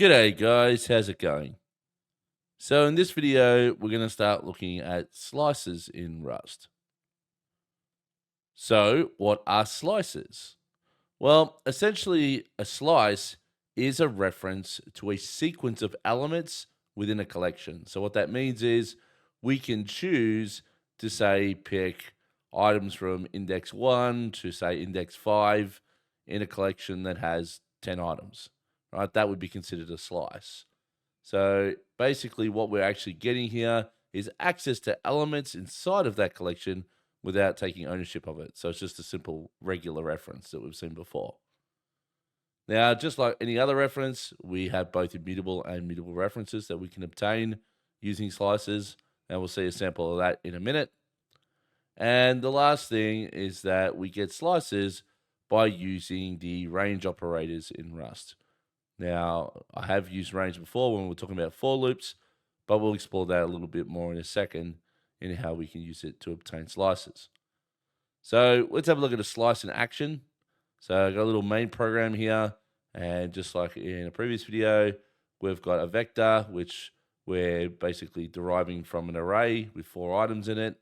G'day guys, how's it going? So in this video, we're going to start looking at slices in Rust. So what are slices? Well, essentially a slice is a reference to a sequence of elements within a collection. So what that means is we can choose to say pick items from index 1 to say index 5 in a collection that has 10 items, right? That would be considered a slice. So basically, what we're actually getting here is access to elements inside of that collection without taking ownership of it. So it's just a simple regular reference that we've seen before. Now, just like any other reference, we have both immutable and mutable references that we can obtain using slices. And we'll see a sample of that in a minute. And the last thing is that we get slices by using the range operators in Rust. Now, I have used range before when we were talking about for loops, but we'll explore that a little bit more in a second in how we can use it to obtain slices. So let's have a look at a slice in action. So I've got a little main program here, and just like in a previous video, we've got a vector, which we're basically deriving from an array with 4 items in it,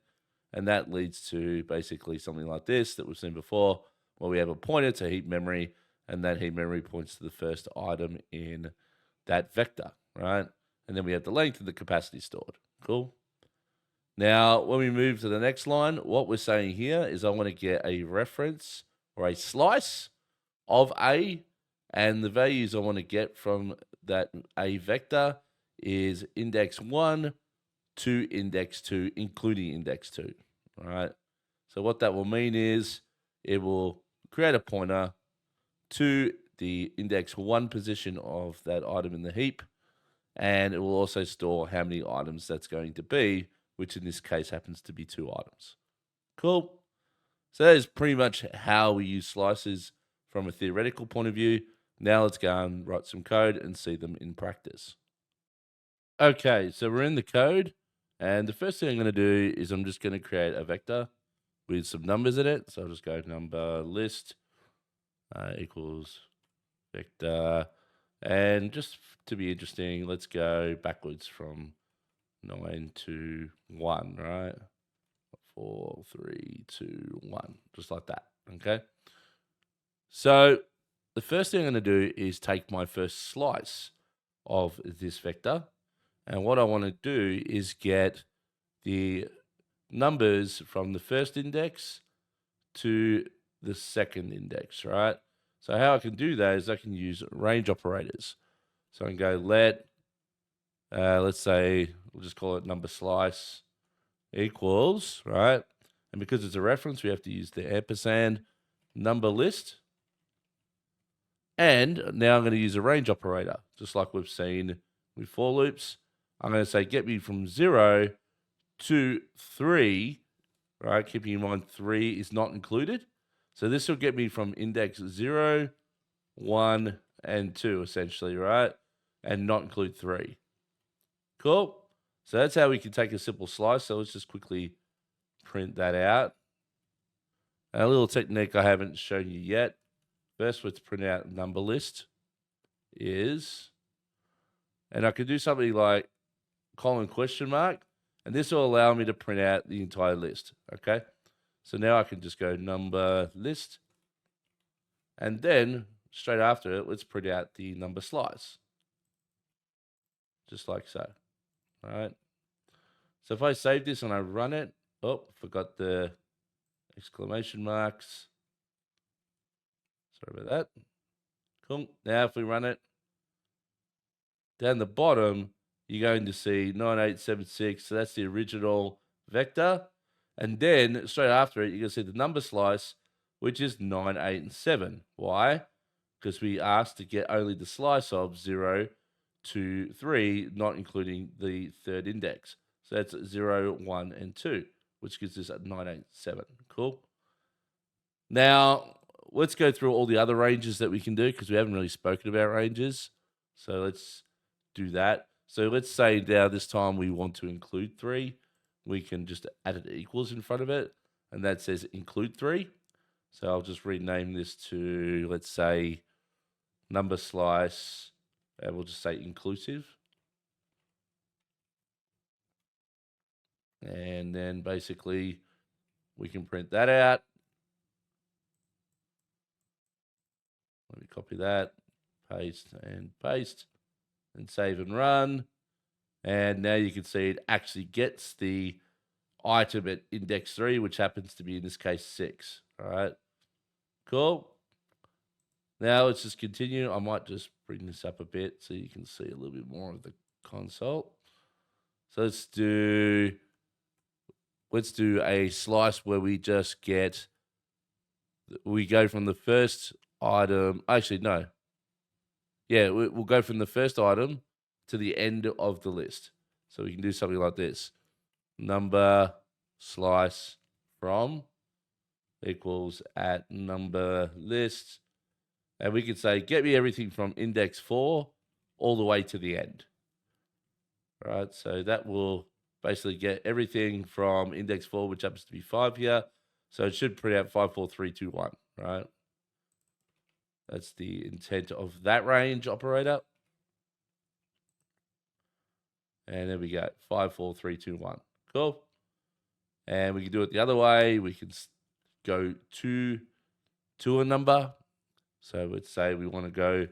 and that leads to basically something like this that we've seen before, where we have a pointer to heap memory, and that heap memory points to the first item in that vector, right? And then we have the length and the capacity stored. Cool. Now, when we move to the next line, what we're saying here is I want to get a reference or a slice of A, and the values I want to get from that A vector is index 1 to index 2, including index 2, all right? So what that will mean is it will create a pointer to the index 1 position of that item in the heap, and it will also store how many items that's going to be, which in this case happens to be 2 items. Cool. So that is pretty much how we use slices from a theoretical point of view. Now let's go and write some code and see them in practice. Okay, so we're in the code, and the first thing I'm going to do is I'm just going to create a vector with some numbers in it. So I'll just go number list equals vector, and just to be interesting, let's go backwards from 9 to 1, right? 4, 3, 2, 1, just like that. Okay. So the first thing I'm going to do is take my first slice of this vector, and what I want to do is get the numbers from the first index to the second index, right? So how I can do that is I can use range operators. So I can go let's say, we'll just call it number slice equals, right? And because it's a reference, we have to use the ampersand number list. And now I'm going to use a range operator, just like we've seen with for loops. I'm going to say get me from 0 to 3, right? Keeping in mind 3 is not included. So this will get me from index 0, 1, and 2, essentially, right? And not include 3. Cool. So that's how we can take a simple slice. So let's just quickly print that out. And a little technique I haven't shown you yet. First, let's print out number list is, and I could do something like colon question mark, and this will allow me to print out the entire list, okay? So now I can just go number list, and then straight after it, let's print out the number slice, just like so, all right? So if I save this and I run it, oh, forgot the exclamation marks. Sorry about that. Cool. Now if we run it, down the bottom, you're going to see 9876. So that's the original vector. And then straight after it, you're going to see the number slice, which is 9, 8, and 7. Why? Because we asked to get only the slice of 0 to 3, not including the third index. So that's 0, 1, and 2, which gives us 9, 8, 7. Cool. Now, let's go through all the other ranges that we can do because we haven't really spoken about ranges. So let's do that. So let's say now this time we want to include 3. We can just add it equals in front of it, and that says include 3. So I'll just rename this to, let's say, number slice and we'll just say inclusive. And then basically we can print that out. Let me copy that, paste and paste, and save and run. And now you can see it actually gets the item at index 3, which happens to be in this case 6. All right, cool. Now let's just continue. I might just bring this up a bit so you can see a little bit more of the console. So let's do a slice where we just we go from the first item. Actually, no. Yeah, we'll go from the first item to the end of the list. So we can do something like this. Number slice from equals at number list. And we could say, get me everything from index 4 all the way to the end. All right, so that will basically get everything from index 4, which happens to be 5 here. So it should print out 5, 4, 3, 2, 1, right? That's the intent of that range operator. And there we go, 5, 4, 3, 2, 1. Cool. And we can do it the other way. We can go to a number. So let's say we want to go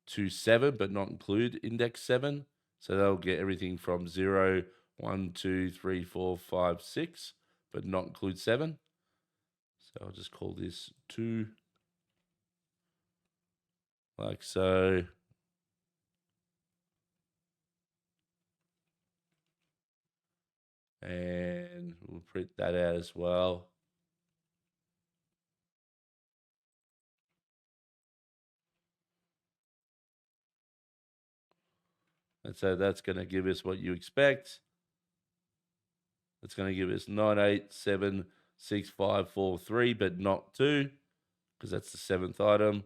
to 7, but not include index 7. So that'll get everything from 0, 1, 2, 3, 4, 5, 6, but not include 7. So I'll just call this 2, like so. And we'll print that out as well. And so that's going to give us what you expect. It's going to give us 9, 8, 7, 6, 5, 4, 3, but not 2, because that's the 7th item.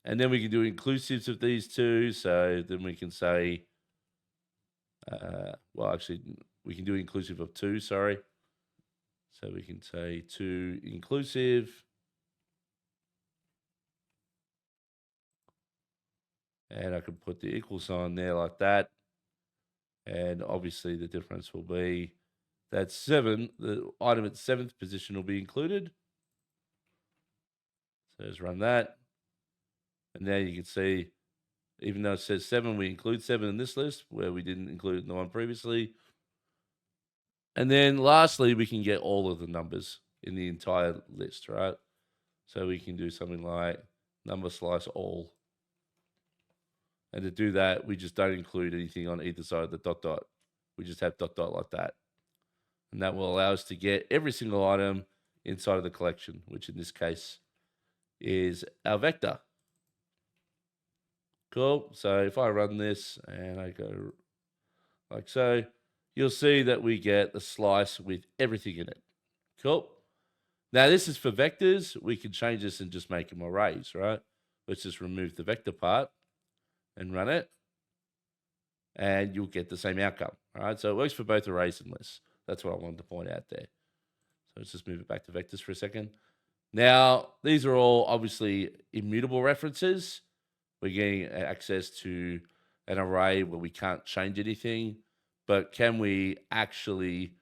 And then we can do inclusives of these two. So then we can say, well, actually, we can do inclusive of 2, sorry. So we can say 2 inclusive. And I can put the equal sign there like that. And obviously the difference will be that 7, the item at 7th position will be included. So let's run that. And now you can see, even though it says 7, we include 7 in this list where we didn't include it in the one previously. And then lastly, we can get all of the numbers in the entire list, right? So we can do something like number slice all. And to do that, we just don't include anything on either side of the dot dot. We just have dot dot like that. And that will allow us to get every single item inside of the collection, which in this case is our vector. Cool. So if I run this and I go like so, you'll see that we get the slice with everything in it. Cool. Now this is for vectors. We can change this and just make them arrays, right? Let's just remove the vector part and run it. And you'll get the same outcome, all right? So it works for both arrays and lists. That's what I wanted to point out there. So let's just move it back to vectors for a second. Now, these are all obviously immutable references. We're getting access to an array where we can't change anything, but can we actually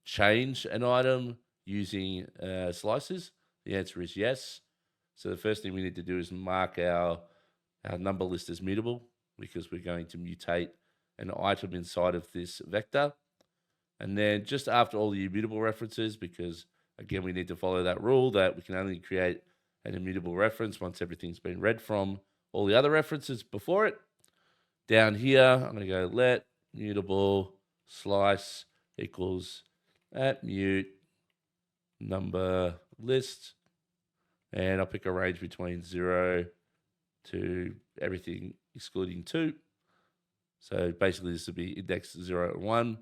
change an item using slices? The answer is yes. So the first thing we need to do is mark our number list as mutable, because we're going to mutate an item inside of this vector. And then just after all the immutable references, because again, we need to follow that rule that we can only create an immutable reference once everything's been read from all the other references before it. Down here, I'm going to go let mutable slice equals at mute number list. And I'll pick a range between 0 to everything excluding 2. So basically this would be index 0 and 1.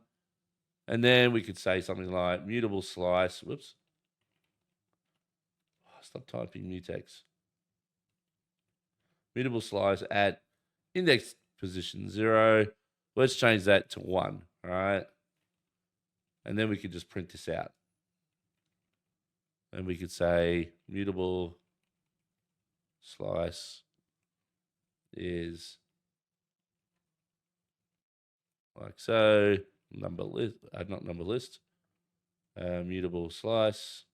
And then we could say something like mutable slice. Whoops. Stop typing mutex. Mutable slice at index position 0. Let's change that to 1. All right. And then we could just print this out. And we could say mutable slice is like so. Number list, not number list, mutable slice.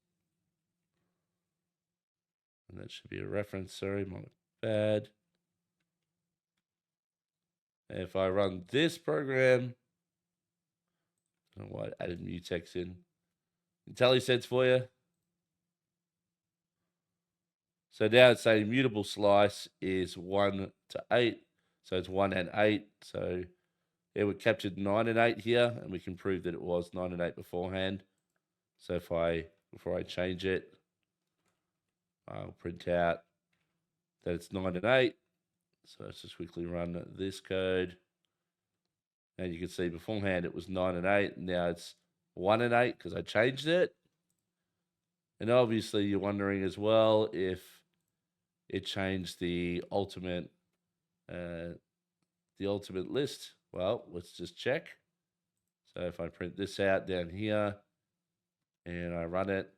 And that should be a reference. Sorry, my bad. And if I run this program, I don't know why I added mutex in. IntelliSense for you. So now it's saying mutable slice is 1 to 8. So it's 1 and 8. So yeah, we captured 9 and 8 here, and we can prove that it was 9 and 8 beforehand. So before I change it, I'll print out that it's 9 and 8. So let's just quickly run this code. And you can see beforehand it was 9 and 8. Now it's 1 and 8 because I changed it. And obviously you're wondering as well if it changed the ultimate list. Well, let's just check. So if I print this out down here and I run it,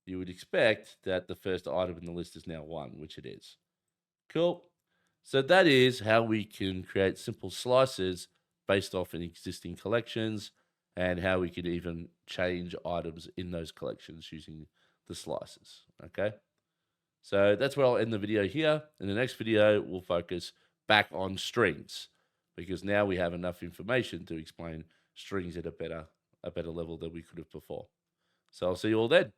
you would expect that the first item in the list is now 1, which it is. Cool. So that is how we can create simple slices based off in existing collections, and how we could even change items in those collections using the slices. Okay. So that's where I'll end the video here. In the next video, we'll focus back on strings, because now we have enough information to explain strings at a better level than we could have before. So I'll see you all then.